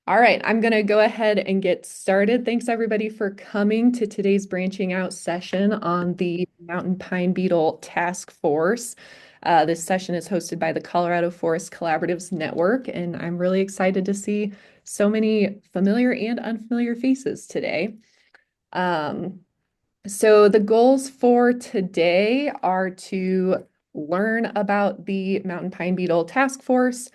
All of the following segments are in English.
All right, I'm going to go ahead and get started. Thanks everybody for coming to today's branching out session on the Mountain Pine Beetle Task Force. This session is hosted by the Colorado Forest Collaboratives Network, and I'm really excited to see so many familiar and unfamiliar faces today. Um, so the goals for today are to learn about the Mountain Pine Beetle Task Force,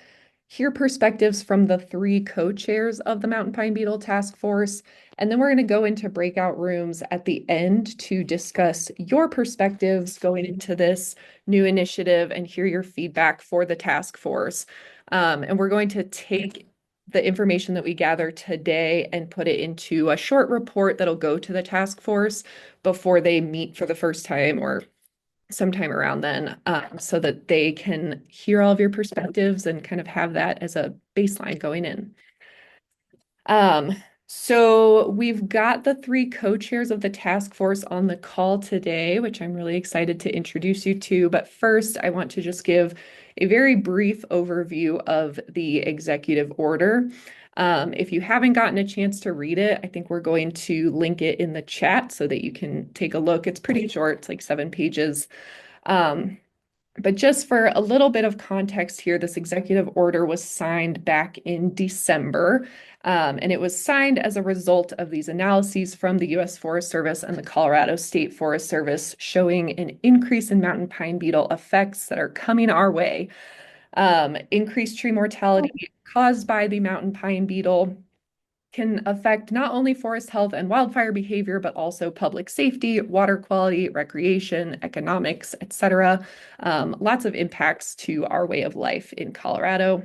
hear perspectives from the three co-chairs of the Mountain Pine Beetle Task Force, and then we're going to go into breakout rooms at the end to discuss your perspectives going into this new initiative and hear your feedback for the task force. And we're going to take the information that we gather today and put it into a short report that'll go to the task force before they meet for the first time or sometime around then, so that they can hear all of your perspectives and kind of have that as a baseline going in. Um, so we've got the three co-chairs of the task force on the call today, which I'm really excited to introduce you to. But first, I want to just give a very brief overview of the executive order. If you haven't gotten a chance to read it, I think we're going to link it in the chat so that you can take a look. It's pretty short, it's like 7 pages. Um, but just for a little bit of context here, this executive order was signed back in December, and it was signed as a result of these analyses from the U.S. Forest Service and the Colorado State Forest Service showing an increase in mountain pine beetle effects that are coming our way. Increased tree mortality caused by the mountain pine beetle can affect not only forest health and wildfire behavior, but also public safety, water quality, recreation, economics, etc. Lots of impacts to our way of life in Colorado.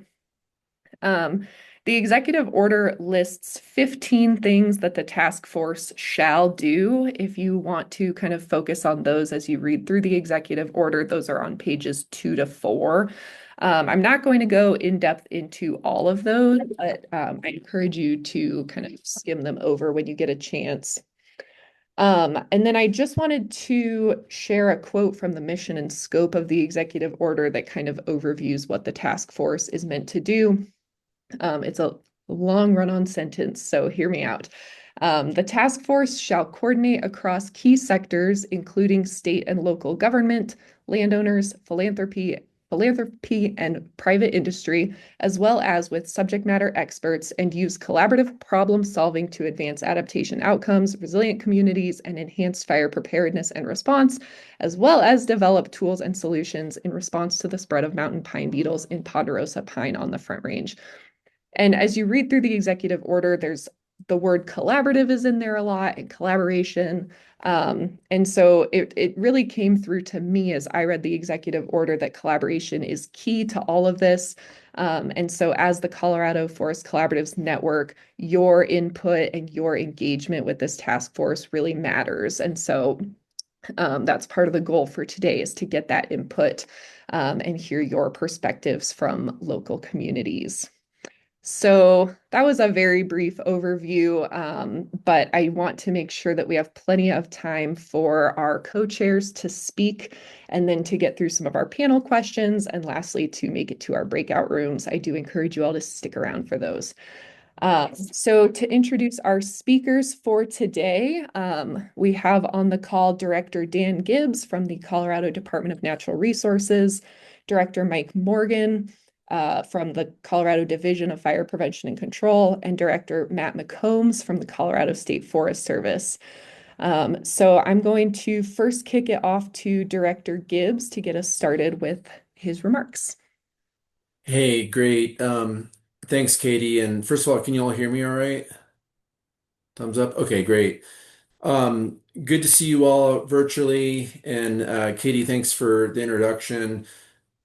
Um, the executive order lists 15 things that the task force shall do. If you want to kind of focus on those as you read through the executive order, those are on pages 2 to 4. I'm not going to go in depth into all of those, but I encourage you to kind of skim them over when you get a chance. And then I just wanted to share a quote from the mission and scope of the executive order that kind of overviews what the task force is meant to do. It's a long run-on sentence, so hear me out. The task force shall coordinate across key sectors, including state and local government, landowners, philanthropy and private industry, as well as with subject matter experts, and use collaborative problem solving to advance adaptation outcomes, resilient communities, and enhanced fire preparedness and response, as well as develop tools and solutions in response to the spread of mountain pine beetles in Ponderosa pine on the Front Range. And as you read through the executive order, there's the word collaborative is in there a lot and collaboration. And so it really came through to me as I read the executive order that collaboration is key to all of this. And so as the Colorado Forest Collaboratives Network, your input and your engagement with this task force really matters. And so that's part of the goal for today is to get that input and hear your perspectives from local communities. So that was a very brief overview, but I want to make sure that we have plenty of time for our co-chairs to speak and then to get through some of our panel questions. And lastly, to make it to our breakout rooms. I do encourage you all to stick around for those. So to introduce our speakers for today, we have on the call Director Dan Gibbs from the Colorado Department of Natural Resources, Director Mike Morgan, from the Colorado Division of Fire Prevention and Control, and Director Matt McCombs from the Colorado State Forest Service. So I'm going to first kick it off to Director Gibbs to get us started with his remarks. Hey, great. Thanks, Katie. And first of all, can you all hear me all right? Thumbs up. Okay, great. Good to see you all virtually. And Katie, thanks for the introduction.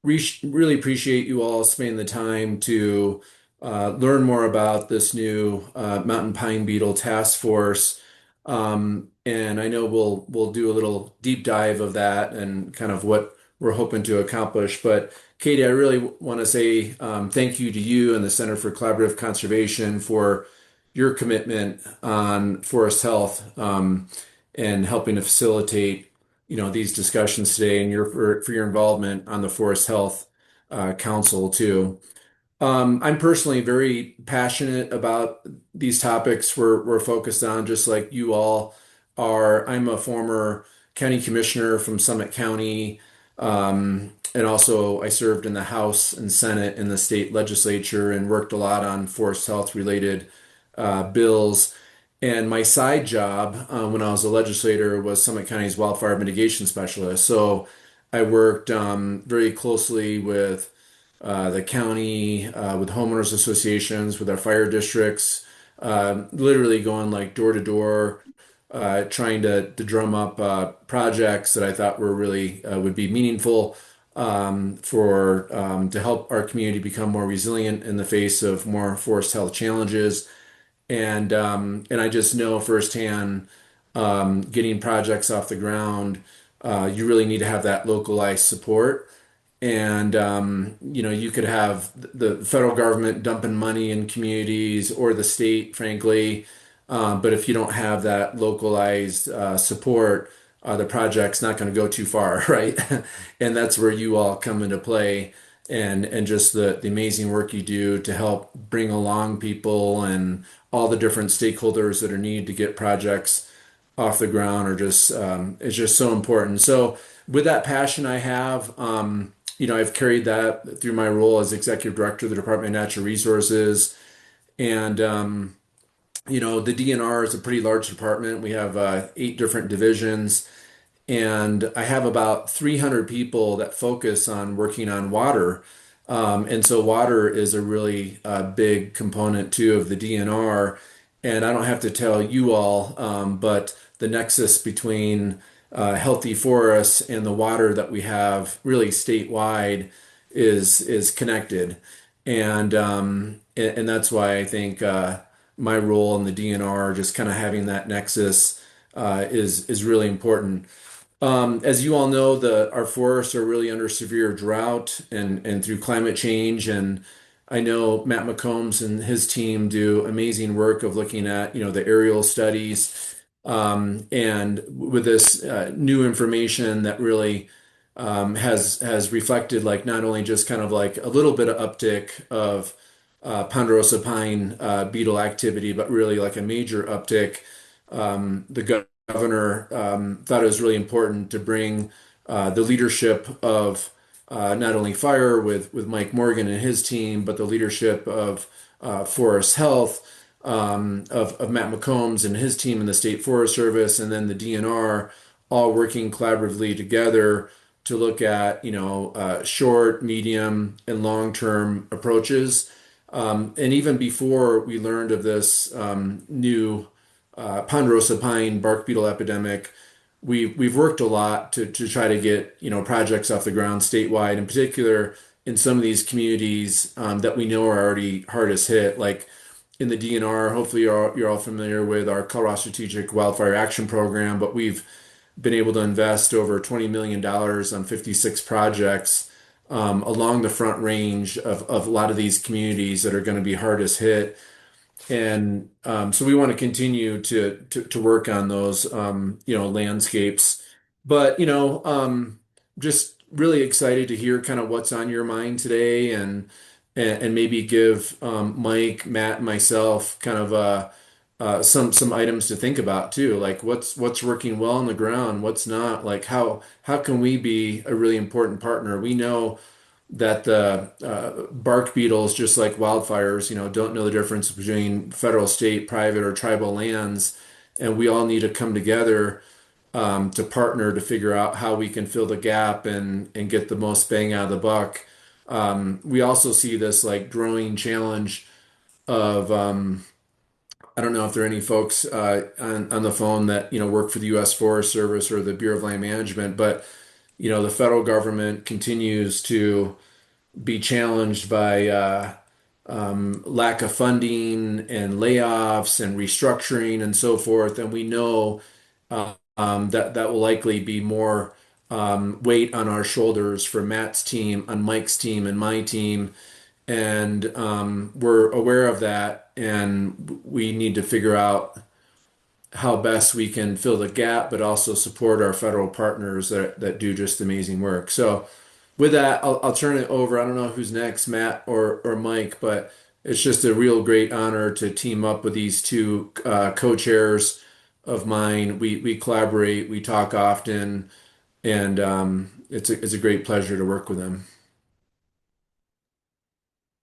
Really appreciate you all spending the time to learn more about this new Mountain Pine Beetle Task Force. And I know we'll do a little deep dive of that and kind of what we're hoping to accomplish. But Katie, I really want to say thank you to you and the Center for Collaborative Conservation for your commitment on forest health and helping to facilitate these discussions today and for your involvement on the Forest Health Council too. I'm personally very passionate about these topics we're focused on, just like you all are. I'm a former county commissioner from Summit County, and also I served in the House and Senate in the state legislature and worked a lot on forest health related bills. And my side job when I was a legislator was Summit County's wildfire mitigation specialist. So I worked very closely with the county, with homeowners associations, with our fire districts, literally going like door to door, trying to drum up projects that I thought were really would be meaningful for to help our community become more resilient in the face of more forest health challenges. And I just know firsthand, getting projects off the ground, you really need to have that localized support. And you could have the federal government dumping money in communities or the state, frankly. But if you don't have that localized support, the project's not going to go too far, right? And that's where you all come into play, and just the amazing work you do to help bring along people and all the different stakeholders that are needed to get projects off the ground are just is just so important. So with that passion I have, I've carried that through my role as executive director of the Department of Natural Resources. And the DNR is a pretty large department. We have 8 different divisions. And I have about 300 people that focus on working on water. And so water is a really big component too of the DNR. And I don't have to tell you all, but the nexus between healthy forests and the water that we have really statewide is connected. And that's why I think my role in the DNR, just kind of having that nexus, is really important. As you all know, our forests are really under severe drought and through climate change. And I know Matt McCombs and his team do amazing work of looking at, the aerial studies. And with this new information that really has reflected like not only just kind of like a little bit of uptick of Ponderosa pine beetle activity, but really like a major uptick. The governor thought it was really important to bring the leadership of not only fire with Mike Morgan and his team, but the leadership of forest health, of Matt McCombs and his team in the State Forest Service, and then the DNR, all working collaboratively together to look at, short, medium, and long-term approaches. And even before we learned of this new Ponderosa pine bark beetle epidemic, we've worked a lot to try to get projects off the ground statewide, in particular in some of these communities that we know are already hardest hit, like in the DNR. Hopefully, you're all familiar with our Colorado Strategic Wildfire Action Program, but we've been able to invest over $20 million on 56 projects along the Front Range of a lot of these communities that are going to be hardest hit. And so we want to continue to work on those landscapes. But just really excited to hear kind of what's on your mind today, and maybe give Mike, Matt, and myself kind of some items to think about too, like what's working well on the ground, what's not, like how can we be a really important partner? We know that the bark beetles, just like wildfires, don't know the difference between federal, state, private, or tribal lands, and we all need to come together to partner to figure out how we can fill the gap and get the most bang out of the buck. We also see this like growing challenge of I don't know if there are any folks on the phone that work for the U.S. Forest Service or the Bureau of Land Management, but the federal government continues to be challenged by lack of funding and layoffs and restructuring and so forth. And we know that will likely be more weight on our shoulders for Matt's team, on Mike's team, and my team. And we're aware of that, and we need to figure out how best we can fill the gap, but also support our federal partners that do just amazing work. So, with that, I'll turn it over. I don't know who's next, Matt or Mike, but it's just a real great honor to team up with these two co-chairs of mine. We collaborate, we talk often, and it's a great pleasure to work with them.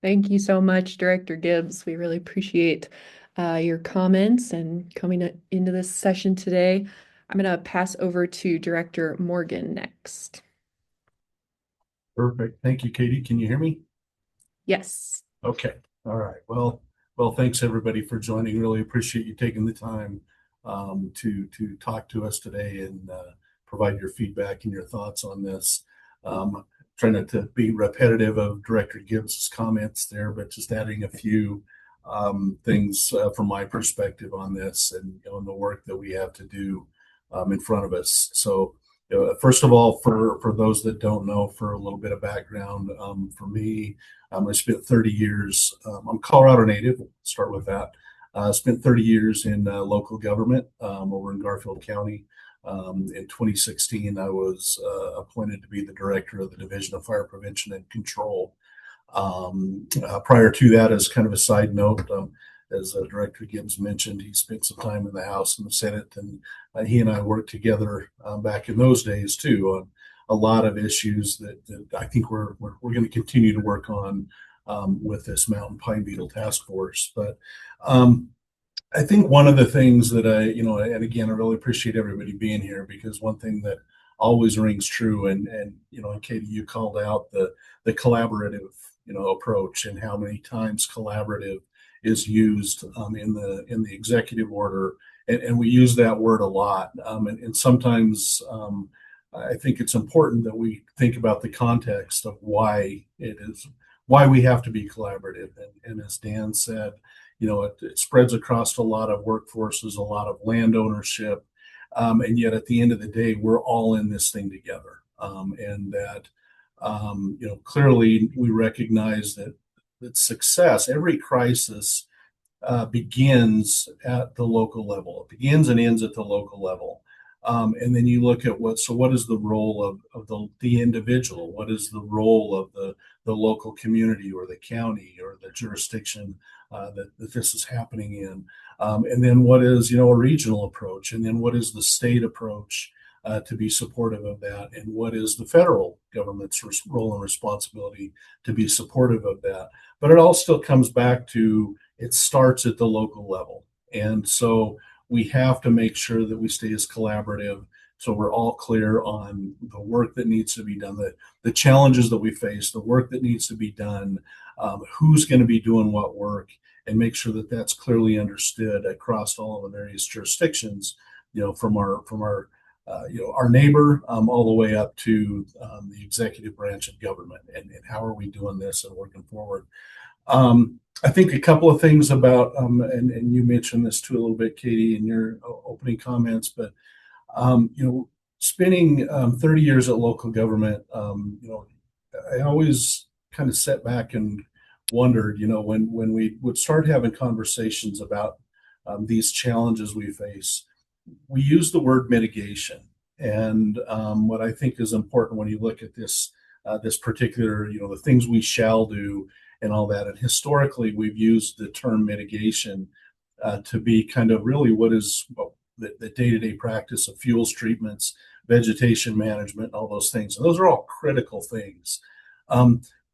Thank you so much, Director Gibbs. We really appreciate your comments and coming into this session today. I'm going to pass over to Director Morgan next. Perfect. Thank you, Katie. Can you hear me? Yes. Okay. All right. Well, thanks everybody for joining. Really appreciate you taking the time to talk to us today and provide your feedback and your thoughts on this. Trying not to be repetitive of Director Gibbs's comments there, but just adding a few things from my perspective on this and on the work that we have to do in front of us. So first of all, for those that don't know, for a little bit of background, for me, I spent 30 years. I'm a Colorado native. We'll start with that. Spent 30 years in local government over in Garfield County. In 2016, I was appointed to be the director of the Division of Fire Prevention and Control. Prior to that, as kind of a side note, as Director Gibbs mentioned, he spent some time in the House and the Senate, and he and I worked together back in those days too on a lot of issues that I think we're going to continue to work on with this mountain pine beetle task force. But I think one of the things that and again, I really appreciate everybody being here, because one thing that always rings true, and Katie, you called out the collaborative approach, and how many times collaborative is used in the executive order, and we use that word a lot, and sometimes I think it's important that we think about the context of why we have to be collaborative, and as Dan said, it spreads across a lot of workforces, a lot of land ownership, and yet at the end of the day, we're all in this thing together, and that clearly we recognize that success, every crisis begins at the local level. It begins and ends at the local level. And then you look at what is the role of the individual? What is the role of the local community or the county or the jurisdiction that this is happening in? And then what is, a regional approach? And then what is the state approach to be supportive of that? And what is the federal government's role and responsibility to be supportive of that? But it all still comes back to, it starts at the local level. And so we have to make sure that we stay as collaborative, so we're all clear on the work that needs to be done, the challenges that we face, the work that needs to be done, who's going to be doing what work, and make sure that that's clearly understood across all of the various jurisdictions, from our neighbor all the way up to the executive branch of government, and how are we doing this and working forward. I think a couple of things about, and you mentioned this too a little bit, Katie, in your opening comments, but, spending 30 years at local government, I always kind of sat back and wondered, when we would start having conversations about these challenges we face, we use the word mitigation. And what I think is important when you look at this particular, the things we shall do and all that. And historically, we've used the term mitigation to be kind of really what is the day-to-day practice of fuels treatments, vegetation management, all those things. And those are all critical things.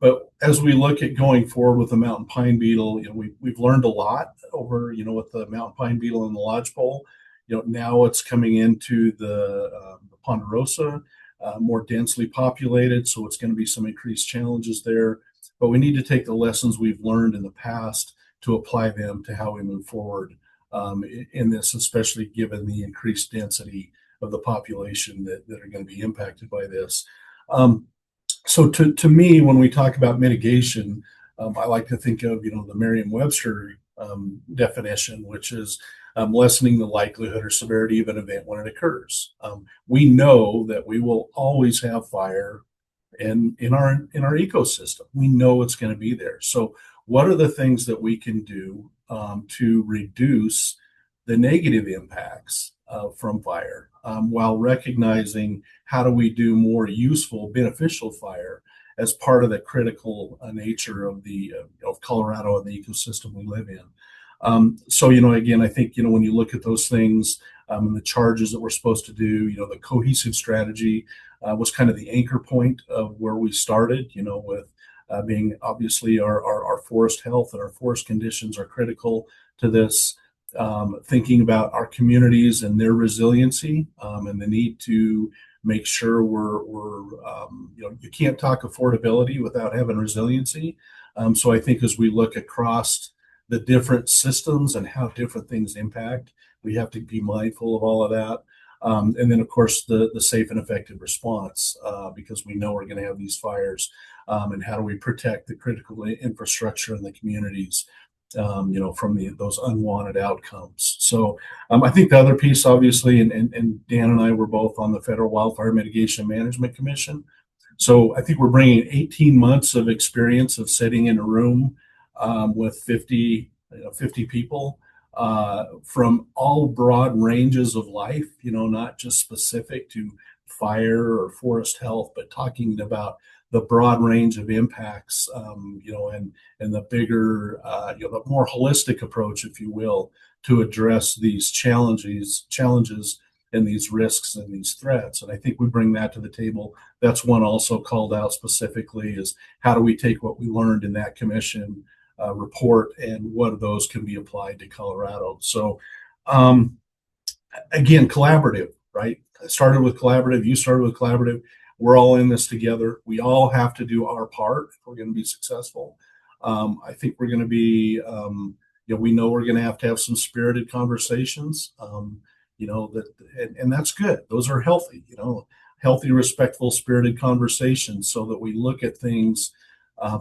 But as we look at going forward with the mountain pine beetle, we've learned a lot over, with the mountain pine beetle and the lodgepole. Now it's coming into the Ponderosa, more densely populated, so it's going to be some increased challenges there. But we need to take the lessons we've learned in the past to apply them to how we move forward in this, especially given the increased density of the population that are going to be impacted by this. So to me, when we talk about mitigation, I like to think of, the Merriam-Webster definition, which is lessening the likelihood or severity of an event when it occurs. We know that we will always have fire in our ecosystem. We know it's going to be there. So what are the things that we can do to reduce the negative impacts from fire, while recognizing how do we do more useful, beneficial fire as part of the critical nature of the of Colorado and the ecosystem we live in. So, again, I think, when you look at those things and the charges that we're supposed to do, the cohesive strategy was kind of the anchor point of where we started, with being obviously our forest health and our forest conditions are critical to this. Thinking about our communities and their resiliency and the need to make sure you can't talk affordability without having resiliency. So I think as we look across the different systems and how different things impact, we have to be mindful of all of that. And then, of course, the safe and effective response, because we know we're going to have these fires. And how do we protect the critical infrastructure in the communities, from those unwanted outcomes. So I think the other piece, obviously, and Dan and I were both on the Federal Wildfire Mitigation Management Commission. So I think we're bringing 18 months of experience of sitting in a room with 50 people from all broad ranges of life, not just specific to fire or forest health, but talking about the broad range of impacts, and the bigger, the more holistic approach, if you will, to address these challenges and these risks and these threats. And I think we bring that to the table. That's one also called out specifically is how do we take what we learned in that commission report and what of those can be applied to Colorado. So again, collaborative, right? I started with collaborative, you started with collaborative. We're all in this together. We all have to do our part if we're going to be successful. I think we're going to be, we know we're going to have some spirited conversations, and that's good. Those are healthy, healthy, respectful, spirited conversations so that we look at things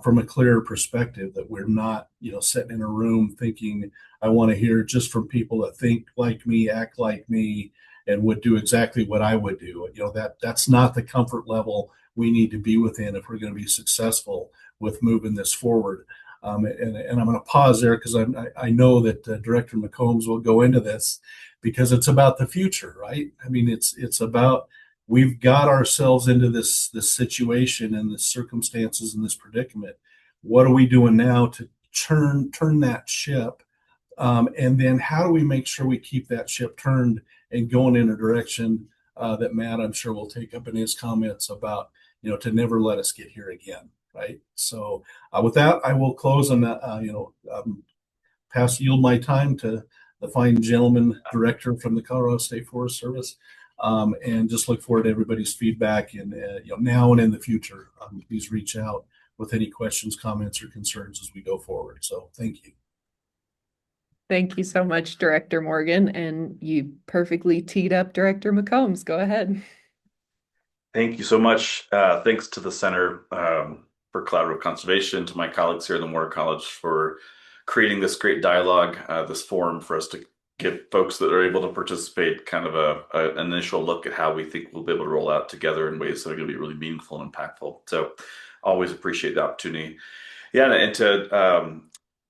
from a clearer perspective, that we're not, sitting in a room thinking, I want to hear just from people that think like me, act like me, and would do exactly what I would do. That's not the comfort level we need to be within if we're going to be successful with moving this forward. And I'm going to pause there because I know that Director McCombs will go into this because it's about the future, right? I mean, it's about we've got ourselves into this situation and the circumstances and this predicament. What are we doing now to turn that ship? And then how do we make sure we keep that ship turned and going in a direction that Matt, I'm sure, will take up in his comments about, to never let us get here again, right? So with that, I will close on that, yield my time to the fine gentleman director from the Colorado State Forest Service, and just look forward to everybody's feedback. And now and in the future, please reach out with any questions, comments, or concerns as we go forward. So thank you. Thank you so much, Director Morgan. And you perfectly teed up Director McCombs. Go ahead. Thank you so much. Thanks to the Center for Collaborative Conservation, to my colleagues here in the Moore College for creating this great dialogue, this forum for us to give folks that are able to participate kind of an initial look at how we think we'll be able to roll out together in ways that are going to be really meaningful and impactful. So always appreciate the opportunity. Yeah, and to,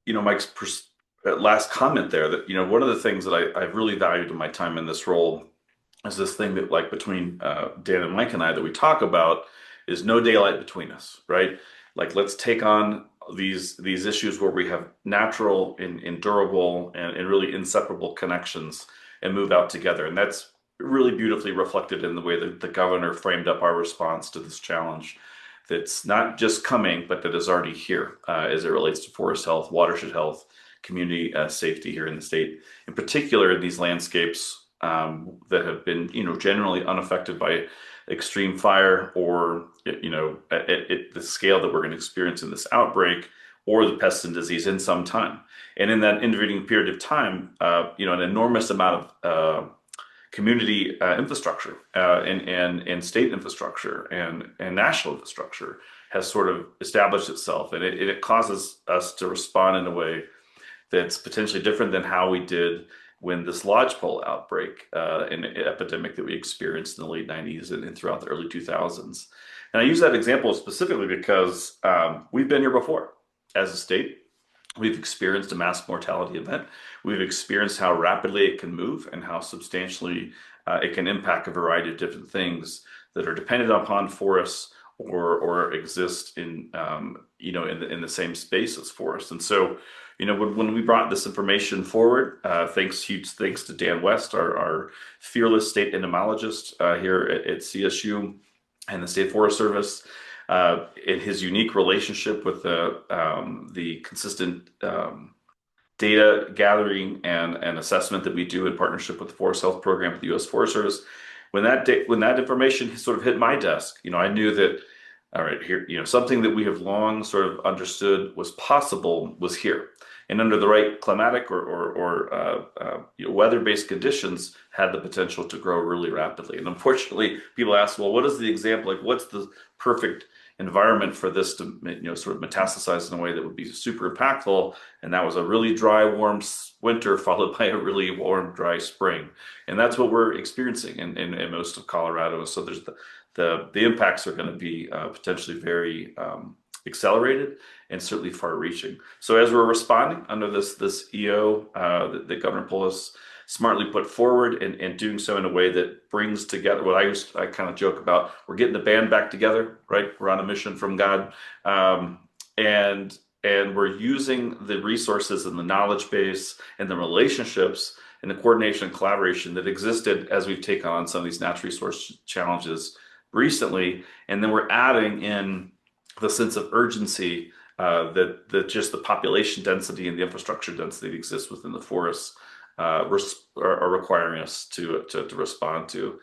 Mike's last comment there, that one of the things that I've really valued in my time in this role is this thing that, like, between Dan and Mike and I, that we talk about is no daylight between us, right? Like, let's take on these issues where we have natural and durable and really inseparable connections and move out together. And that's really beautifully reflected in the way that the governor framed up our response to this challenge that's not just coming, but that is already here as it relates to forest health, watershed health, community safety here in the state, in particular in these landscapes that have been, generally unaffected by extreme fire or, at the scale that we're going to experience in this outbreak, or the pest and disease in some time. And in that intervening period of time, an enormous amount of community infrastructure and state infrastructure and national infrastructure has sort of established itself, and it causes us to respond in a way that's potentially different than how we did when this lodgepole outbreak, an epidemic that we experienced in the late 90s and throughout the early 2000s. And I use that example specifically because we've been here before as a state. We've experienced a mass mortality event. We've experienced how rapidly it can move and how substantially it can impact a variety of different things that are dependent upon forests or exist in in the same space as forests. And so, when we brought this information forward, huge thanks to Dan West, our fearless state entomologist here at CSU and the State Forest Service, in his unique relationship with the consistent data gathering and assessment that we do in partnership with the Forest Health Program at the U.S. Forest Service. When that information sort of hit my desk, I knew that, all right, here, something that we have long sort of understood was possible was here, and under the right climatic or weather-based conditions, had the potential to grow really rapidly. And unfortunately, people ask, well, what is the example? Like, what's the perfect environment for this to sort of metastasize in a way that would be super impactful? And that was a really dry, warm winter followed by a really warm, dry spring. And that's what we're experiencing in most of Colorado. So there's the impacts are going to be potentially very accelerated and certainly far-reaching. So as we're responding under this EO that Governor Polis smartly put forward, and doing so in a way that brings together what I kind of joke about, we're getting the band back together, right? We're on a mission from God, and we're using the resources and the knowledge base and the relationships and the coordination and collaboration that existed as we've taken on some of these natural resource challenges recently, and then we're adding in the sense of urgency that just the population density and the infrastructure density that exists within the forests are requiring us to respond to.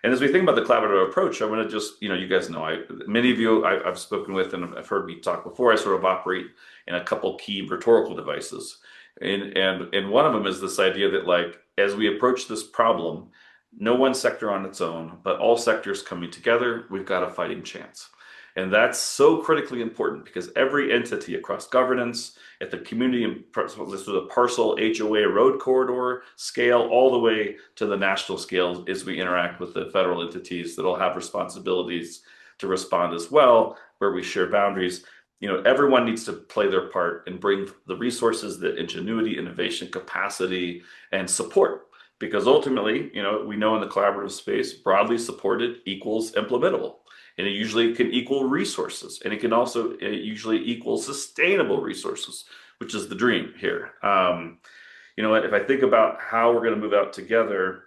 And as we think about the collaborative approach, I want to just, you guys know, many of you I've spoken with and I've heard me talk before. I sort of operate in a couple key rhetorical devices. And one of them is this idea that, like, as we approach this problem, no one sector on its own, but all sectors coming together, we've got a fighting chance. And that's so critically important because every entity across governance, at the community and this was a parcel, HOA, road corridor scale, all the way to the national scale, as we interact with the federal entities that'll have responsibilities to respond as well, where we share boundaries. Everyone needs to play their part and bring the resources, the ingenuity, innovation, capacity, and support. Because ultimately, we know in the collaborative space, broadly supported equals implementable. And it usually can equal resources. And it can also usually equal sustainable resources, which is the dream here. If I think about how we're going to move out together,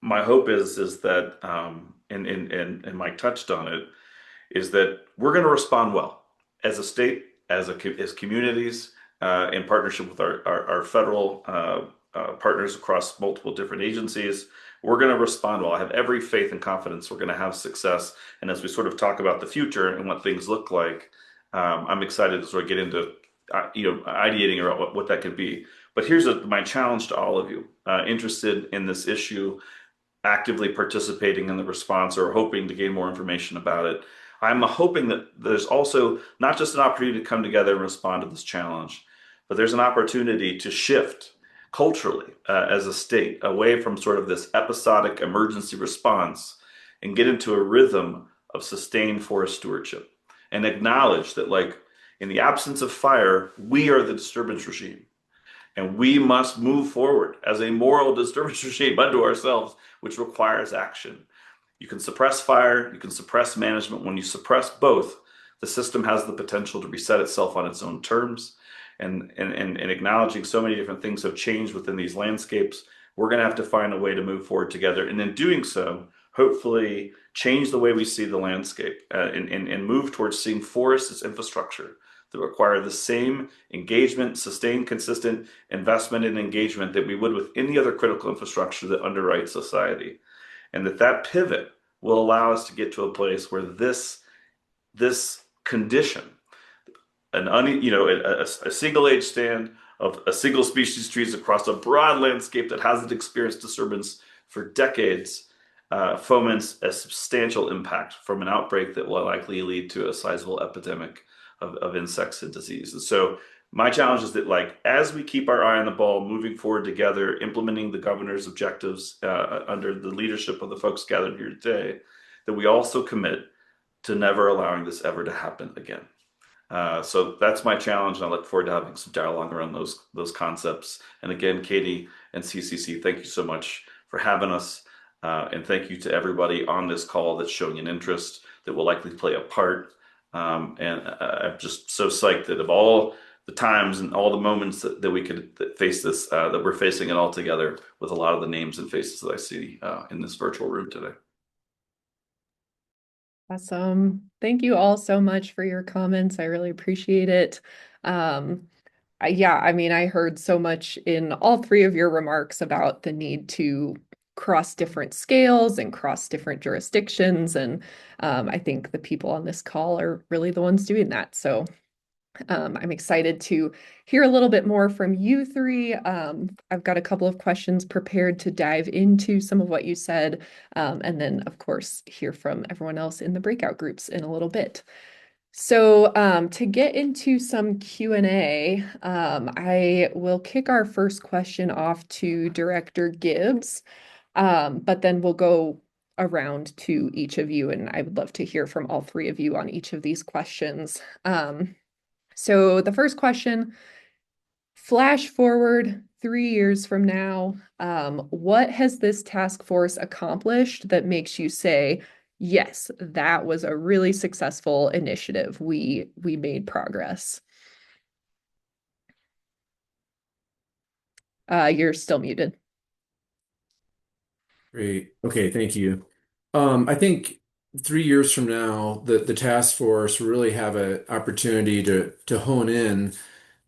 my hope is that, and Mike touched on it, is that we're going to respond well as a state, as communities, in partnership with our federal partners across multiple different agencies. We're going to respond well. I have every faith and confidence we're going to have success. And as we sort of talk about the future and what things look like, I'm excited to sort of get into ideating about what that could be. But here's my challenge to all of you interested in this issue, actively participating in the response or hoping to gain more information about it. I'm hoping that there's also not just an opportunity to come together and respond to this challenge, but there's an opportunity to shift culturally as a state away from sort of this episodic emergency response and get into a rhythm of sustained forest stewardship and acknowledge that, like, in the absence of fire, we are the disturbance regime and we must move forward as a moral disturbance regime unto ourselves, which requires action. You can suppress fire, you can suppress management. When you suppress both, the system has the potential to reset itself on its own terms. And acknowledging so many different things have changed within these landscapes, we're going to have to find a way to move forward together. And in doing so, hopefully change the way we see the landscape and move towards seeing forests as infrastructure that require the same engagement, sustained, consistent investment and engagement that we would with any other critical infrastructure that underwrites society. And that pivot will allow us to get to a place where this condition, a single age stand of a single species trees across a broad landscape that hasn't experienced disturbance for decades, foments a substantial impact from an outbreak that will likely lead to a sizable epidemic of insects and disease. And so my challenge is that, like, as we keep our eye on the ball, moving forward together, implementing the governor's objectives under the leadership of the folks gathered here today, that we also commit to never allowing this ever to happen again. So that's my challenge, and I look forward to having some dialogue around those concepts. And again, Katie and CCC, thank you so much for having us, and thank you to everybody on this call that's showing an interest. that will likely play a part. And I'm just so psyched that of all the times and all the moments that we could face this, that we're facing it all together with a lot of the names and faces that I see in this virtual room today. Awesome. Thank you all so much for your comments. I really appreciate it. Yeah, I mean, I heard so much in all three of your remarks about the need to cross different scales and cross different jurisdictions. And I think the people on this call are really the ones doing that. So I'm excited to hear a little bit more from you three. I've got a couple of questions prepared to dive into some of what you said, and then, of course, hear from everyone else in the breakout groups in a little bit. So to get into some Q&A, I will kick our first question off to Director Gibbs, but then we'll go around to each of you, and I would love to hear from all three of you on each of these questions. So the first question, flash forward 3 years from now, what has this task force accomplished that makes you say, yes, that was a really successful initiative. We made progress. You're still muted. Great. Okay, thank you. I think 3 years from now, the task force will really have an opportunity to hone in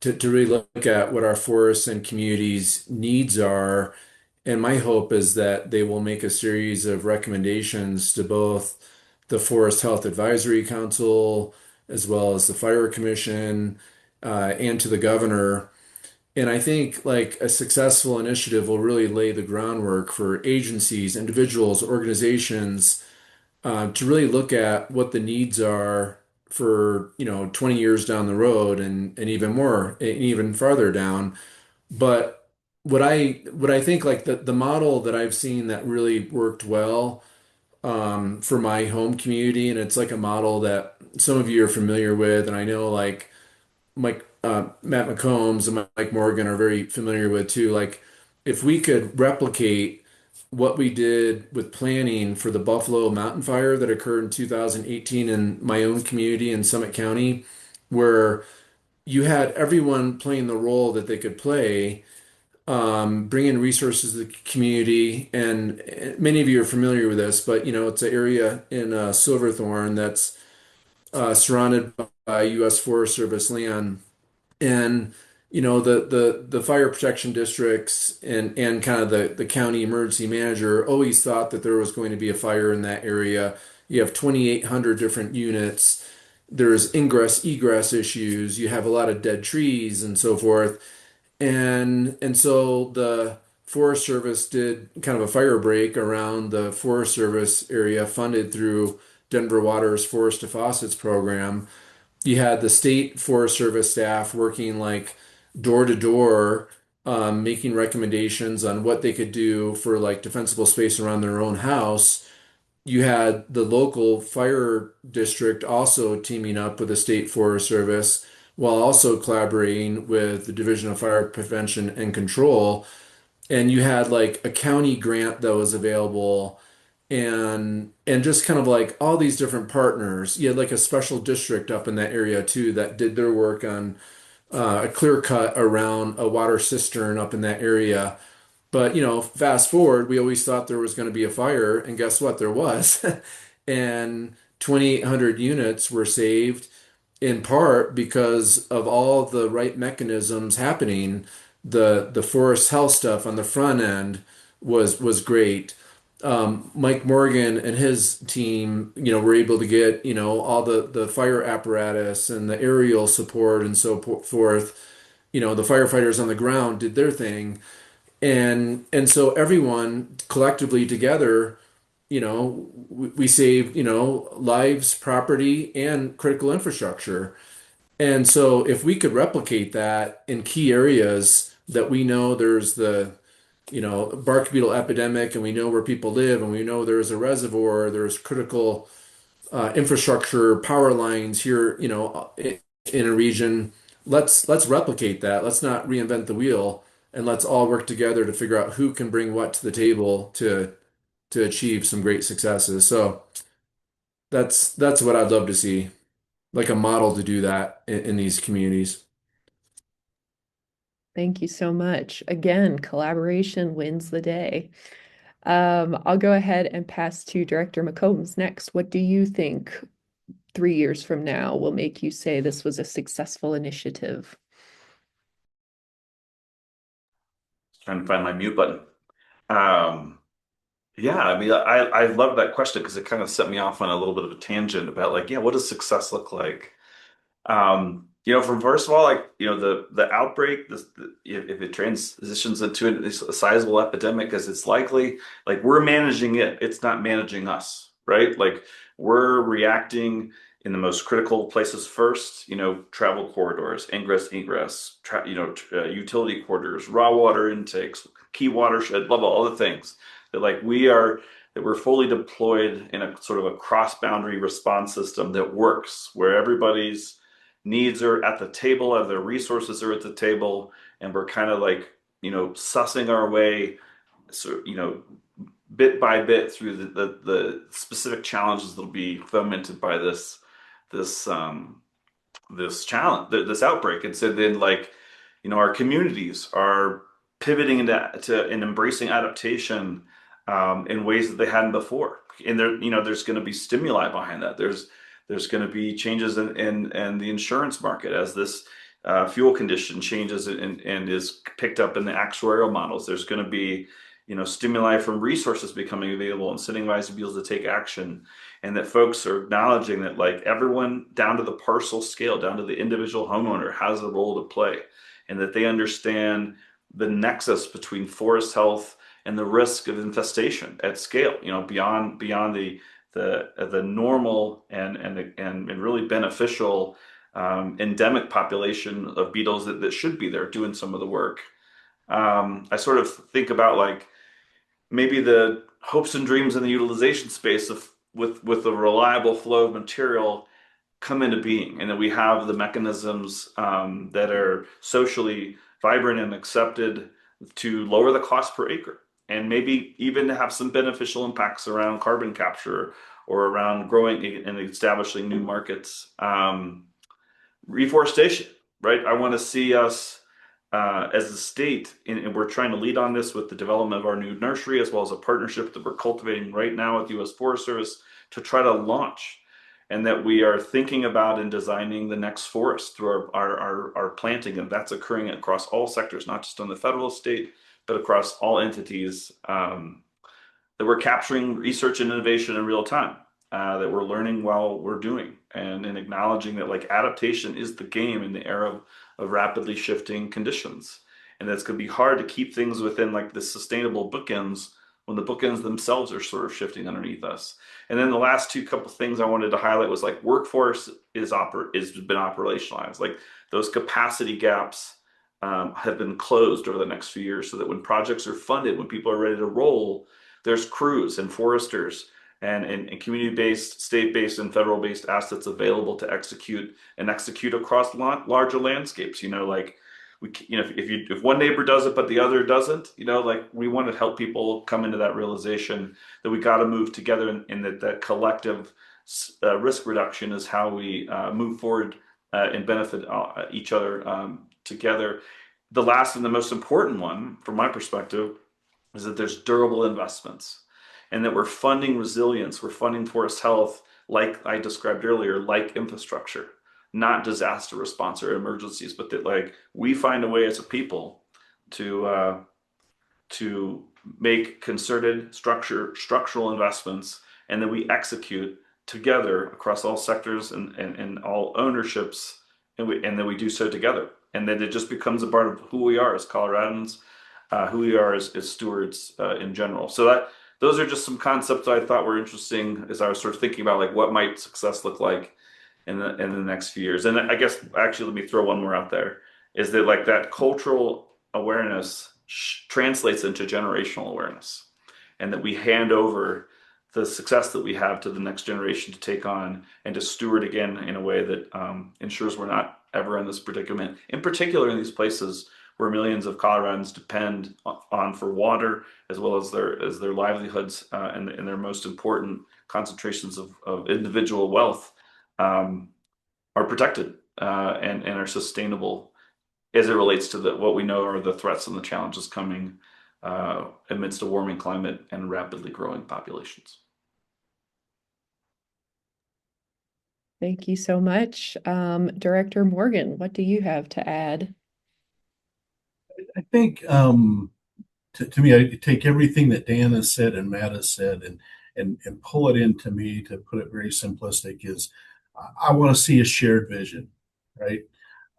to really look at what our forests and communities' needs are. And my hope is that they will make a series of recommendations to both the Forest Health Advisory Council as well as the Fire Commission and to the governor. And I think like a successful initiative will really lay the groundwork for agencies, individuals, organizations to really look at what the needs are for 20 years down the road and even more and even farther down. But what I think like the model that I've seen that really worked well for my home community, and it's like a model that some of you are familiar with, and I know like Matt McCombs and Mike Morgan are very familiar with too. Like, if we could replicate what we did with planning for the Buffalo Mountain Fire that occurred in 2018 in my own community in Summit County, where you had everyone playing the role that they could play, bring in resources to the community. And many of you are familiar with this, but it's an area in Silverthorne that's surrounded by U.S. Forest Service land. And the fire protection districts and kind of the county emergency manager always thought that there was going to be a fire in that area. You have 2,800 different units. There's ingress egress issues. You have a lot of dead trees and so forth. And so the Forest Service did kind of a fire break around the Forest Service area funded through Denver Water's Forest to Faucets program. You had the state Forest Service staff working like door to door, making recommendations on what they could do for like defensible space around their own house. You had the local fire district also teaming up with the state Forest Service while also collaborating with the Division of Fire Prevention and Control. And you had like a county grant that was available and just kind of like all these different partners. You had like a special district up in that area too that did their work on a clear cut around a water cistern up in that area. But fast forward, we always thought there was going to be a fire, and guess what? There was. And 2,800 units were saved in part because of all the right mechanisms happening. The forest health stuff on the front end was great. Mike Morgan and his team, were able to get, all the fire apparatus and the aerial support and so forth. The firefighters on the ground did their thing. And so everyone collectively together, we saved, lives, property, and critical infrastructure. And so if we could replicate that in key areas that we know there's the bark beetle epidemic, and we know where people live, and we know there's a reservoir, there's critical infrastructure, power lines here, in a region. Let's replicate that. Let's not reinvent the wheel, and let's all work together to figure out who can bring what to the table to achieve some great successes. So That's what I'd love to see, like a model to do that in these communities. Thank you so much. Again, collaboration wins the day. I'll go ahead and pass to Director McCombs next. What do you think 3 years from now will make you say this was a successful initiative? Trying to find my mute button. Um, yeah, I mean, I love that question because it kind of set me off on a little bit of a tangent about like, yeah, what does success look like? From first of all, like, the outbreak, if it transitions into a sizable epidemic, as it's likely, like we're managing it, it's not managing us, right? Like we're reacting in the most critical places first, travel corridors, ingress, egress, utility corridors, raw water intakes, key watershed, blah, blah, all the things that like that we're fully deployed in a sort of a cross-boundary response system that works, where everybody's needs are at the table, and their resources are at the table, and we're kind of like, sussing our way, so, bit by bit through the specific challenges that'll be fomented by this this challenge, this outbreak. And so then, like, our communities are pivoting and embracing adaptation in ways that they hadn't before. And there's going to be stimuli behind that. There's going to be changes in the insurance market as this fuel condition changes and is picked up in the actuarial models. There's going to be, stimuli from resources becoming available, incentivizing people to take action, and that folks are acknowledging that like everyone down to the parcel scale, down to the individual homeowner has a role to play, and that they understand the nexus between forest health and the risk of infestation at scale, beyond the normal and really beneficial endemic population of beetles that should be there doing some of the work. I sort of think about like maybe the hopes and dreams in the utilization space of with a reliable flow of material come into being, and that we have the mechanisms that are socially vibrant and accepted to lower the cost per acre, and maybe even have some beneficial impacts around carbon capture or around growing and establishing new markets. Reforestation, right? I want to see us as a state, and we're trying to lead on this with the development of our new nursery, as well as a partnership that we're cultivating right now with the U.S. Forest Service to try to launch, and that we are thinking about and designing the next forest through our planting, and that's occurring across all sectors, not just on the federal state, but across all entities. That we're capturing research and innovation in real time, that we're learning while we're doing, and acknowledging that like adaptation is the game in the era of rapidly shifting conditions. And that's going to be hard to keep things within like the sustainable bookends when the bookends themselves are sort of shifting underneath us. And then the last two couple things I wanted to highlight was like workforce is been operationalized. Like those capacity gaps have been closed over the next few years, so that when projects are funded, when people are ready to roll, there's crews and foresters and community-based, state-based, and federal-based assets available to execute across larger landscapes. Like if one neighbor does it but the other doesn't, like we want to help people come into that realization that we got to move together, and that collective risk reduction is how we move forward and benefit each other together. The last and the most important one, from my perspective, is that there's durable investments, and that we're funding resilience, we're funding forest health, like I described earlier, like infrastructure, not disaster response or emergencies, but that like we find a way as a people to make concerted structural investments, and that we execute together across all sectors and all ownerships, and that we do so together, and that it just becomes a part of who we are as Coloradans, who we are as stewards in general. So those are just some concepts that I thought were interesting as I was sort of thinking about like what might success look like in the next few years. And I guess actually, let me throw one more out there, is that like that cultural awareness translates into generational awareness, and that we hand over the success that we have to the next generation to take on and to steward again in a way that ensures we're not ever in this predicament, in particular in these places where millions of Coloradans depend on for water, as well as their livelihoods, and their most important concentrations of individual wealth, are protected, and are sustainable as it relates to what we know are the threats and the challenges coming amidst a warming climate and rapidly growing populations. Thank you so much. Director Morgan, what do you have to add? I think to me, I take everything that Dan has said and Matt has said and pull it into me, to put it very simplistic, is I want to see a shared vision, right?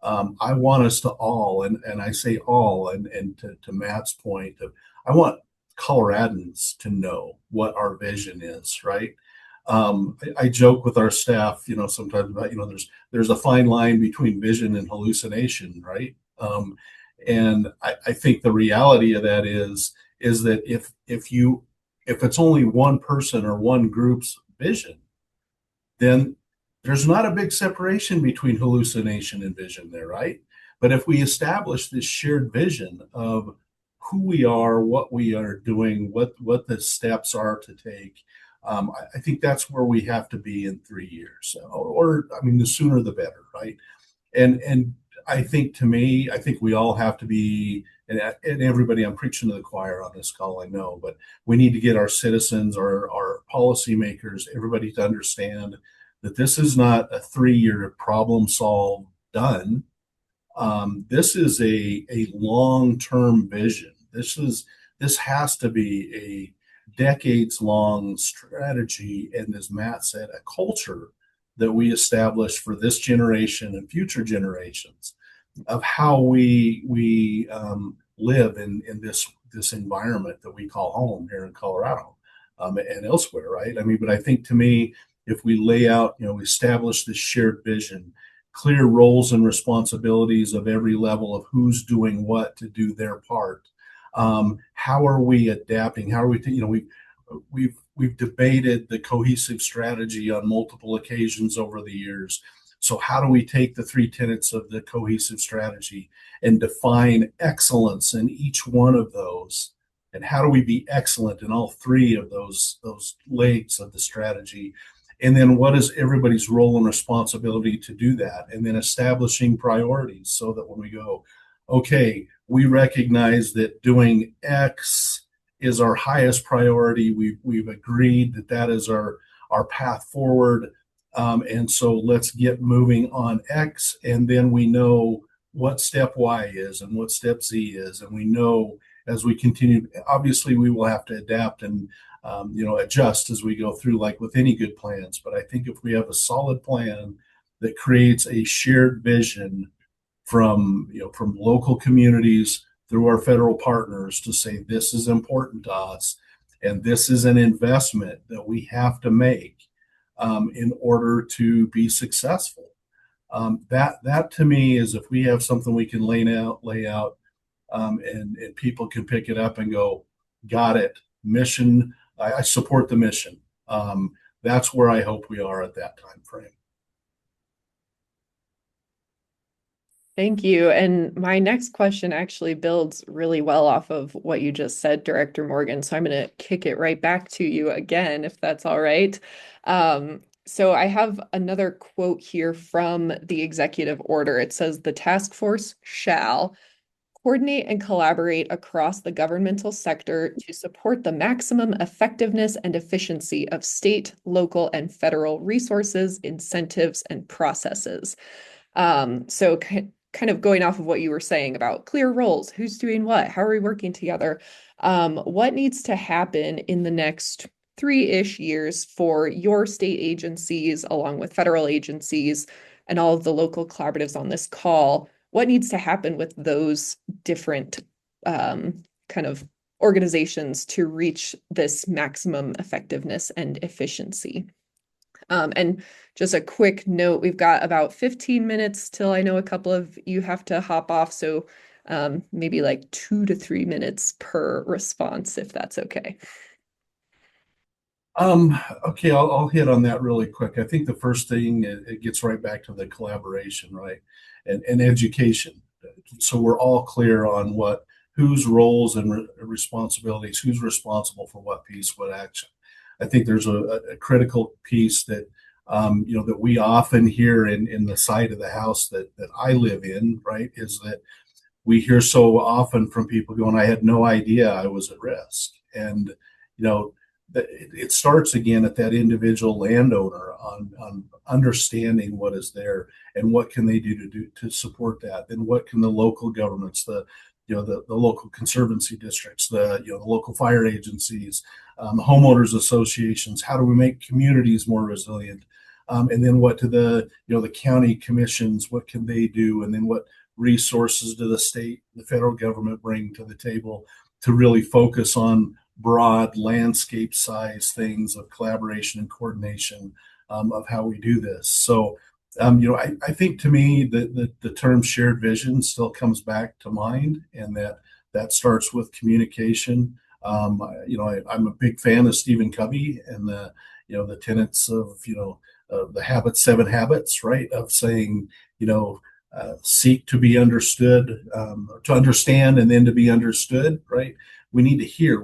I want us to all, and I say all, and to Matt's point, I want Coloradans to know what our vision is, right? I joke with our staff, sometimes about, there's a fine line between vision and hallucination, right? And I think the reality of that is that if it's only one person or one group's vision, then there's not a big separation between hallucination and vision there, right? But if we establish this shared vision of who we are, what we are doing, what the steps are to take, I think that's where we have to be in 3 years, or I mean, the sooner the better, right? And I think, to me, I think we all have to be, and everybody, I'm preaching to the choir on this call, I know, but we need to get our citizens, our policymakers, everybody to understand that this is not a 3-year problem solved done. This is a long-term vision. This has to be a decades-long strategy, and as Matt said, a culture that we establish for this generation and future generations of how we live in this environment that we call home here in Colorado, and elsewhere, right? I mean, but I think, to me, if we lay out, we establish this shared vision, clear roles and responsibilities of every level of who's doing what to do their part. How are we adapting? How are we, we've debated the cohesive strategy on multiple occasions over the years. So how do we take the 3 tenets of the cohesive strategy and define excellence in each one of those? And how do we be excellent in all 3 of those legs of the strategy? And then what is everybody's role and responsibility to do that? And then establishing priorities so that when we go, okay, we recognize that doing X is our highest priority. We've agreed that is our path forward. And so let's get moving on X. And then we know what step Y is and what step Z is. And we know as we continue, obviously we will have to adapt and adjust as we go through, like with any good plans. But I think if we have a solid plan that creates a shared vision from local communities through our federal partners to say, this is important to us, and this is an investment that we have to make in order to be successful. That to me is, if we have something we can lay out, and people can pick it up and go, got it, mission. I support the mission. That's where I hope we are at that time frame. Thank you. And my next question actually builds really well off of what you just said, Director Morgan. So I'm going to kick it right back to you again, if that's all right. So I have another quote here from the executive order. It says, the task force shall coordinate and collaborate across the governmental sector to support the maximum effectiveness and efficiency of state, local, and federal resources, incentives, and processes. So kind of going off of what you were saying about clear roles, who's doing what, how are we working together? What needs to happen in the next 3-ish years for your state agencies, along with federal agencies and all of the local collaboratives on this call? What needs to happen with those different kind of organizations to reach this maximum effectiveness and efficiency? And just a quick note, we've got about 15 minutes till I know a couple of you have to hop off. So maybe like 2 to 3 minutes per response, if that's okay. Okay, I'll hit on that really quick. I think the first thing, it gets right back to the collaboration, right? And education. so we're all clear on whose roles and responsibilities, who's responsible for what piece, what action. I think there's a critical piece that that we often hear in the side of the house that I live in, right, is that we hear so often from people going, I had no idea I was at risk. And, it starts again at that individual landowner on understanding what is there and what can they do to support that. Then what can the local governments, the local conservancy districts, the local fire agencies, homeowners associations, how do we make communities more resilient? And then what do the county commissions, what can they do? And then what resources do the state, the federal government bring to the table to really focus on broad landscape size things of collaboration and coordination of how we do this. So, I think to me the term shared vision still comes back to mind, and that starts with communication. I'm a big fan of Stephen Covey and the tenets of the seven habits, right? Of saying, seek to be understood, to understand, and then to be understood, right? We need to hear.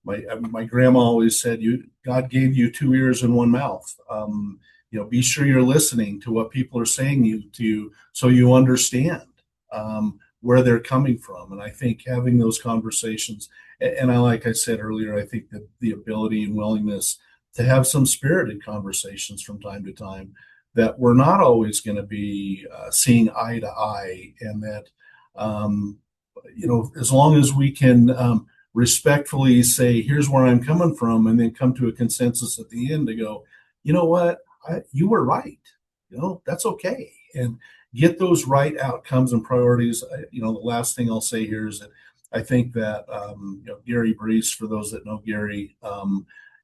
My grandma always said, God gave you two ears and one mouth. Be sure you're listening to what people are saying to you, so you understand where they're coming from. And I think having those conversations, and like I said earlier, I think that the ability and willingness to have some spirited conversations from time to time, that we're not always going to be seeing eye to eye, and that as long as we can respectfully say, here's where I'm coming from, and then come to a consensus at the end to go, you know what, you were right, that's okay, and get those right outcomes and priorities. The last thing I'll say here is that I think that Gary Brees, for those that know Gary,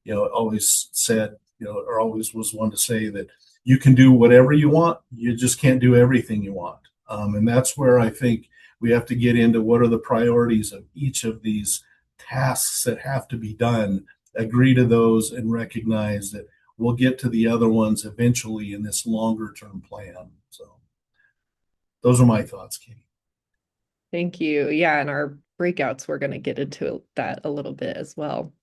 always said, or always was one to say that you can do whatever you want, you just can't do everything you want. And that's where I think we have to get into what are the priorities of each of these tasks that have to be done, agree to those, and recognize that we'll get to the other ones eventually in this longer term plan. So those are my thoughts, Katie. Thank you. Yeah, in our breakouts, we're going to get into that a little bit as well.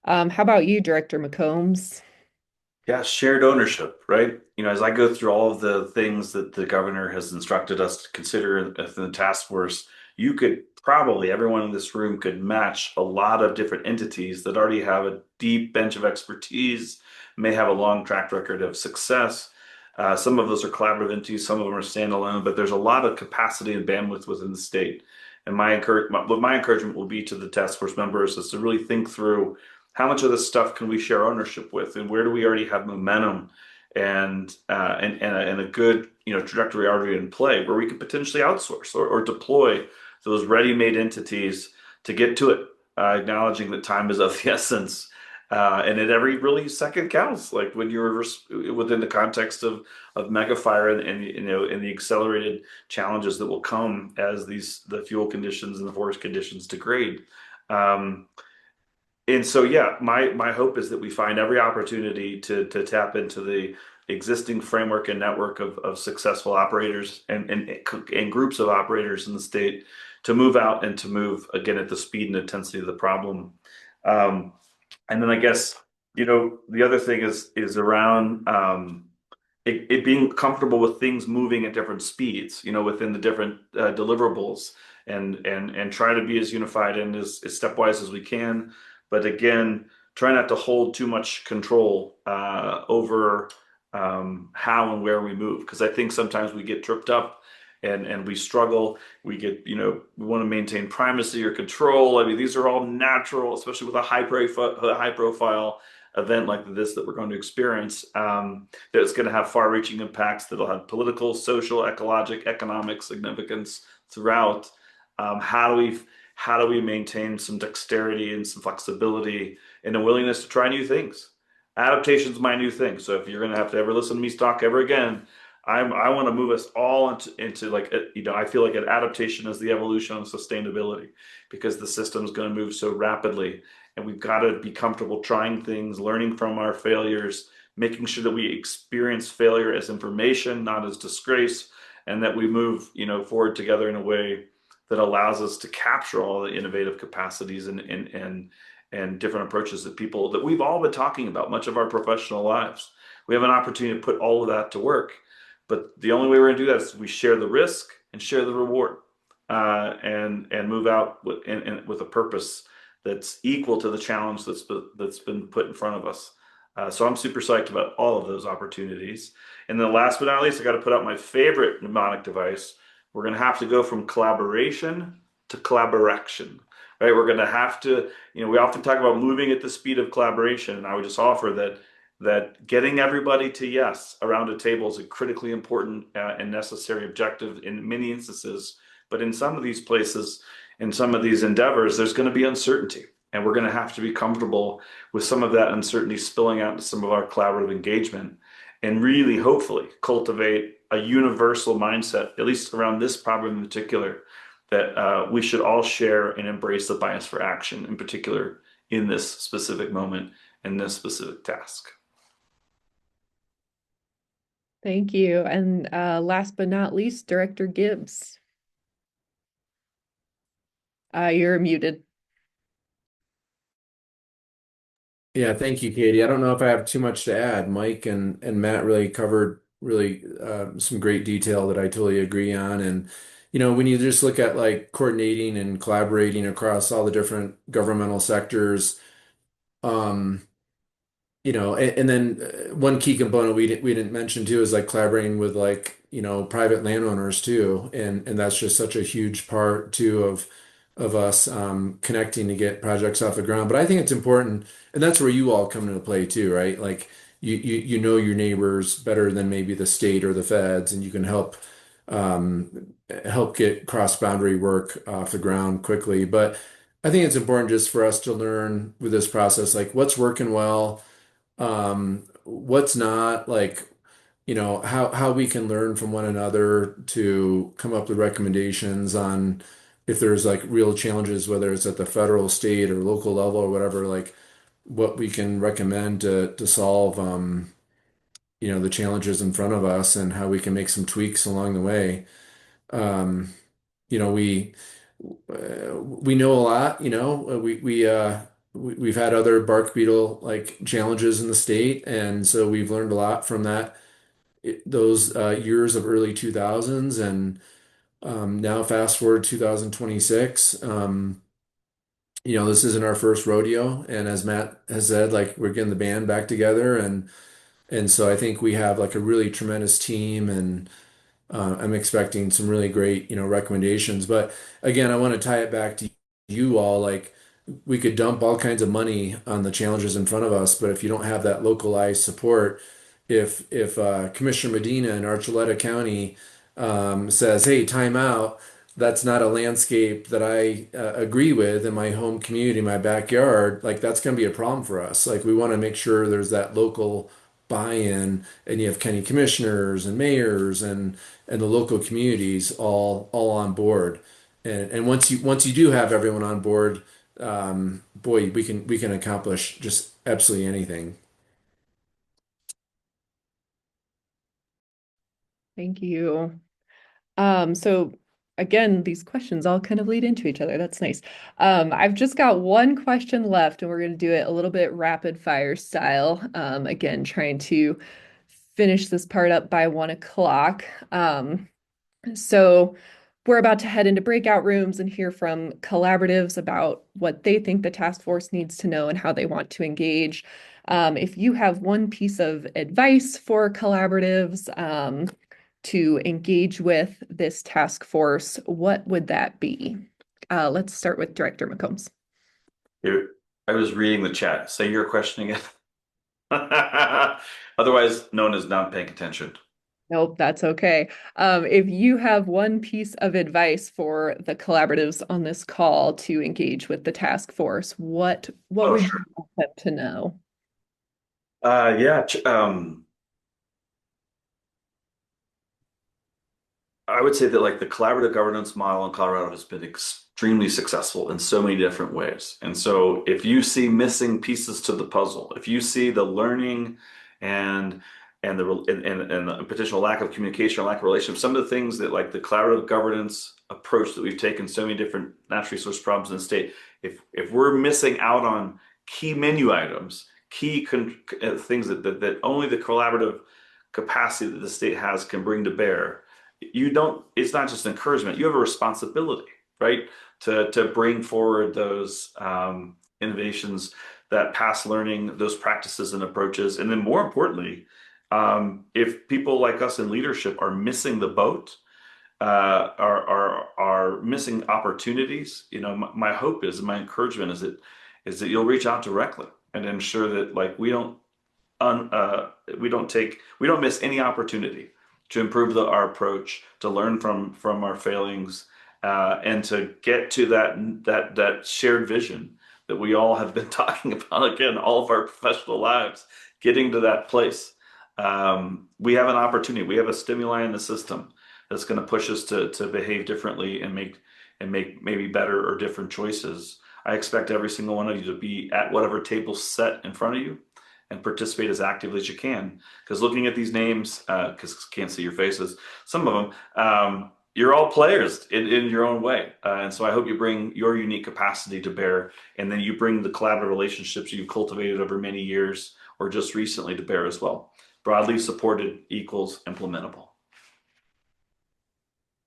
How about you, Director McCombs? Yeah, shared ownership, right? As I go through all of the things that the governor has instructed us to consider in the task force, everyone in this room could match a lot of different entities that already have a deep bench of expertise, may have a long track record of success. Some of those are collaborative entities, some of them are standalone, but there's a lot of capacity and bandwidth within the state. And my encouragement will be to the task force members is to really think through how much of this stuff can we share ownership with, and where do we already have momentum and a good trajectory already in play where we could potentially outsource or deploy those ready-made entities to get to it, acknowledging that time is of the essence. And at every really second counts, like when you're within the context of megafire and the accelerated challenges that will come as the fuel conditions and the forest conditions degrade. And so, yeah, my hope is that we find every opportunity to tap into the existing framework and network of successful operators and groups of operators in the state to move out and to move again at the speed and intensity of the problem. And then I guess the other thing is around it being comfortable with things moving at different speeds, within the different deliverables, and try to be as unified and as stepwise as we can. But again, try not to hold too much control over how and where we move, because I think sometimes we get tripped up and we struggle. We want to maintain primacy or control. I mean, these are all natural, especially with a high profile event like this that we're going to experience. That's going to have far-reaching impacts that'll have political, social, ecologic, economic significance throughout. How do we maintain some dexterity and some flexibility and a willingness to try new things? Adaptation is my new thing. So if you're going to have to ever listen to me talk ever again, I want to move us all into I feel like an adaptation is the evolution of sustainability, because the system is going to move so rapidly, and we've got to be comfortable trying things, learning from our failures, making sure that we experience failure as information, not as disgrace, and that we move, forward together in a way that allows us to capture all the innovative capacities and different approaches that we've all been talking about much of our professional lives. We have an opportunity to put all of that to work, but the only way we're going to do that is we share the risk and share the reward, and move out with a purpose that's equal to the challenge that's been put in front of us. So I'm super psyched about all of those opportunities. And then last but not least, I got to put out my favorite mnemonic device. We're going to have to go from collaboration to collaboration, right? We're going to have to, we often talk about moving at the speed of collaboration. And I would just offer that getting everybody to yes around a table is a critically important and necessary objective in many instances. But in some of these places, in some of these endeavors, there's going to be uncertainty. And we're going to have to be comfortable with some of that uncertainty spilling out into some of our collaborative engagement, and really, hopefully, cultivate a universal mindset, at least around this problem in particular, that we should all share and embrace the bias for action, in particular, in this specific moment and this specific task. Thank you. And last but not least, Director Gibbs. You're muted. Yeah, thank you, Katie. I don't know if I have too much to add. Mike and Matt really covered some great detail that I totally agree on. And when you just look at like coordinating and collaborating across all the different governmental sectors, um, and then one key component we didn't mention too is like collaborating with like, private landowners too. And that's just such a huge part too of us connecting to get projects off the ground. But I think it's important, and that's where you all come into play too, right? Like you know your neighbors better than maybe the state or the feds, and you can help get cross-boundary work off the ground quickly. But I think it's important just for us to learn with this process, like what's working well, what's not, like, how we can learn from one another to come up with recommendations on if there's like real challenges, whether it's at the federal, state, or local level or whatever, like what we can recommend to solve, the challenges in front of us and how we can make some tweaks along the way. Um, you know, we know a lot, we've had other bark beetle like challenges in the state, and so we've learned a lot from those years of early 2000s, and now fast forward 2026. This isn't our first rodeo, and as Matt has said, like we're getting the band back together, and so I think we have like a really tremendous team, and I'm expecting some really great, recommendations. But again, I want to tie it back to you all. Like we could dump all kinds of money on the challenges in front of us, but if you don't have that localized support, if Commissioner Medina in Archuleta County says, "Hey, time out," that's not a landscape that I agree with in my home community, my backyard. Like that's going to be a problem for us. Like we want to make sure there's that local buy-in, and you have county commissioners and mayors and the local communities all on board. And once you do have everyone on board, boy, we can accomplish just absolutely anything. Thank you. So again, these questions all kind of lead into each other. That's nice. I've just got one question left, and we're going to do it a little bit rapid fire style. Again, trying to finish this part up by 1 o'clock. So we're about to head into breakout rooms and hear from collaboratives about what they think the task force needs to know and how they want to engage. If you have one piece of advice for collaboratives, to engage with this task force, what would that be? Let's start with Director McCombs. Here, I was reading the chat. Say your question again. Otherwise known as not paying attention. Nope, that's okay. If you have one piece of advice for the collaboratives on this call to engage with the task force, what would Sure. you want them to know? Yeah. I would say that like the collaborative governance model in Colorado has been extremely successful in so many different ways. And so if you see missing pieces to the puzzle, if you see the learning and and the potential lack of communication or lack of relationship. Some of the things that, like the collaborative governance approach that we've taken, so many different natural resource problems in the state. If we're missing out on key menu items, things that only the collaborative capacity that the state has can bring to bear, it's not just encouragement, you have a responsibility, right, to bring forward those innovations, that past learning, those practices and approaches. And then more importantly, if people like us in leadership are missing the boat, are missing opportunities, my hope is, and my encouragement is that you'll reach out directly and ensure that, like, we don't miss any opportunity to improve our approach, to learn from our failings, and to get to that shared vision that we all have been talking about, again, all of our professional lives, getting to that place. We have an opportunity. We have a stimuli in the system that's going to push us to behave differently and make maybe better or different choices. I expect every single one of you to be at whatever table's set in front of you and participate as actively as you can. Because looking at these names, because can't see your faces, some of them, you're all players in your own way. And so I hope you bring your unique capacity to bear, and then you bring the collaborative relationships you've cultivated over many years or just recently to bear as well. Broadly supported equals implementable.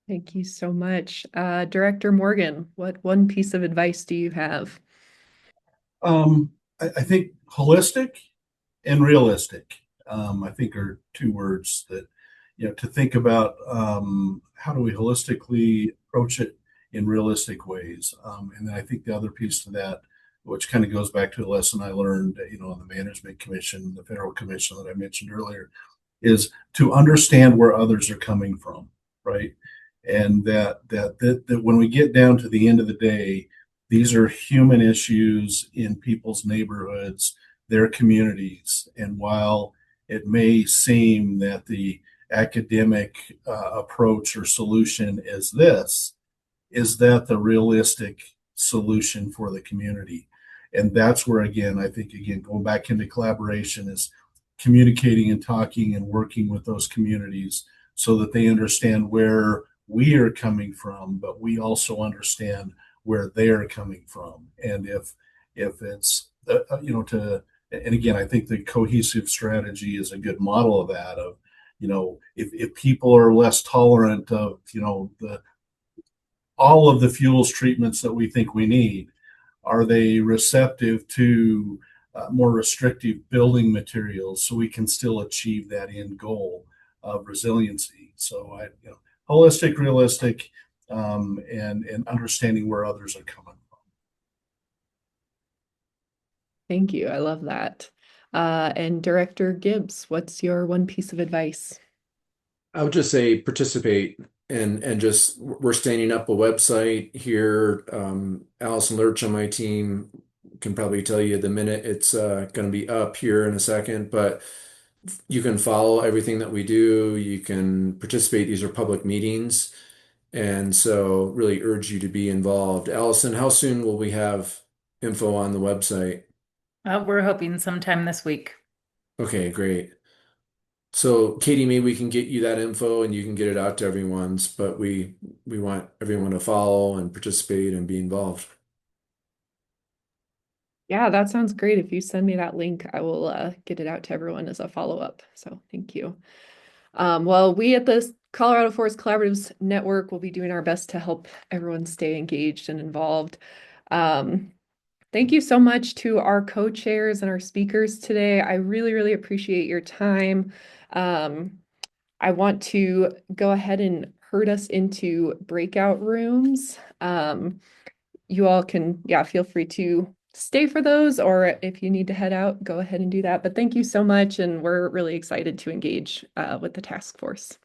Thank you so much. Director Morgan, what one piece of advice do you have? I think holistic and realistic, I think, are two words that, to think about, how do we holistically approach it in realistic ways. And then I think the other piece to that, which kind of goes back to the lesson I learned, on the Management Commission, the Federal Commission that I mentioned earlier, is to understand where others are coming from, right? And that when we get down to the end of the day, these are human issues in people's neighborhoods, their communities. And while it may seem that the academic approach or solution is that the realistic solution for the community? And that's where, again, I think, going back into collaboration, is communicating and talking and working with those communities so that they understand where we are coming from, but we also understand where they're coming from. And if it's, and again, I think the cohesive strategy is a good model of that, of, if people are less tolerant of, all of the fuels treatments that we think we need, are they receptive to more restrictive building materials so we can still achieve that end goal of resiliency? So holistic, realistic, and understanding where others are coming from. Thank you. I love that. And Director Gibbs, what's your one piece of advice? I would just say participate, and just, we're standing up a website here. Allison Lurch on my team can probably tell you the minute it's going to be up here in a second, but you can follow everything that we do. You can participate. These are public meetings. And so really urge you to be involved. Allison, how soon will we have info on the website? We're hoping sometime this week. Okay, great. So Katie, maybe we can get you that info and you can get it out to everyone's, but we want everyone to follow and participate and be involved. Yeah, that sounds great. If you send me that link, I will get it out to everyone as a follow-up. So thank you. Well, we at the Colorado Forest Collaboratives Network will be doing our best to help everyone stay engaged and involved. Thank you so much to our co-chairs and our speakers today. I really, really appreciate your time. I want to go ahead and herd us into breakout rooms. You all can, feel free to stay for those, or if you need to head out, go ahead and do that. But thank you so much, and we're really excited to engage with the task force.